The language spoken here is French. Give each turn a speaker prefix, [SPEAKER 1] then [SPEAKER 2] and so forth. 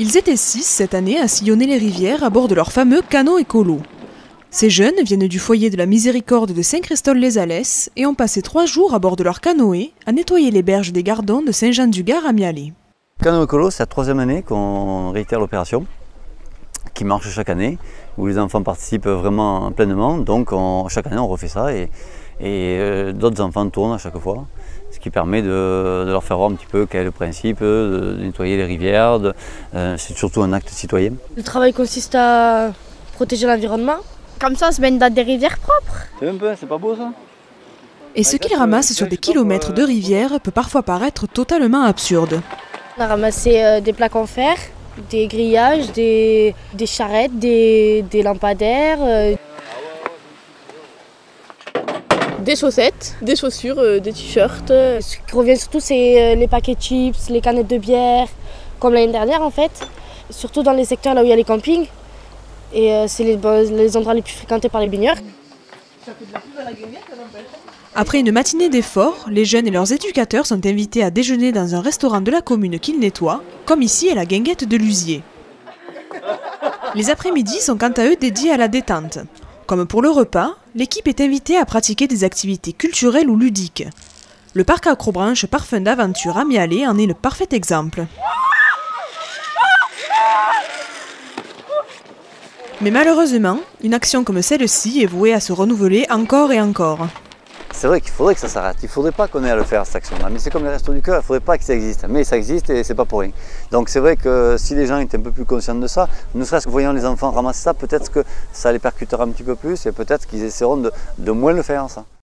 [SPEAKER 1] Ils étaient 6 cette année à sillonner les rivières à bord de leur fameux canot écolo. Ces jeunes viennent du foyer de la Miséricorde de Saint-Christol-les-Alès et ont passé 3 jours à bord de leur canoë à nettoyer les berges des Gardons de Saint-Jean-du-Gard à Mialet.
[SPEAKER 2] Canot écolo, c'est la 3e année qu'on réitère l'opération, qui marche chaque année, où les enfants participent vraiment pleinement. Donc chaque année on refait ça et d'autres enfants tournent à chaque fois. Ce qui permet de leur faire voir un petit peu quel est le principe, de nettoyer les rivières. C'est surtout un acte citoyen.
[SPEAKER 3] Le travail consiste à protéger l'environnement.
[SPEAKER 4] Comme ça, on se baigne dans des rivières propres.
[SPEAKER 2] C'est pas beau ça?
[SPEAKER 1] Et ce qu'ils ramassent sur des kilomètres de rivières peut parfois paraître totalement absurde.
[SPEAKER 3] On a ramassé des plaques en fer, des grillages, des charrettes, des lampadaires.
[SPEAKER 5] Des chaussettes, des chaussures, des t-shirts.
[SPEAKER 3] Ce qui revient surtout, c'est les paquets de chips, les canettes de bière, comme l'année dernière en fait. Surtout dans les secteurs là où il y a les campings. Et c'est les endroits les plus fréquentés par les baigneurs.
[SPEAKER 1] Après une matinée d'efforts, les jeunes et leurs éducateurs sont invités à déjeuner dans un restaurant de la commune qu'ils nettoient, comme ici à la Guinguette de Luzier. Les après-midi sont quant à eux dédiés à la détente. Comme pour le repas, l'équipe est invitée à pratiquer des activités culturelles ou ludiques. Le parc Acrobranche Parfum d'Aventure à Mialet en est le parfait exemple. Mais malheureusement, une action comme celle-ci est vouée à se renouveler encore et encore.
[SPEAKER 2] C'est vrai qu'il faudrait que ça s'arrête, il ne faudrait pas qu'on ait à le faire cette action-là, mais c'est comme les Restos du Cœur, il ne faudrait pas que ça existe, mais ça existe et c'est pas pour rien. Donc c'est vrai que si les gens étaient un peu plus conscients de ça, ne serait-ce que voyant les enfants ramasser ça, peut-être que ça les percutera un petit peu plus et peut-être qu'ils essaieront de moins le faire ça.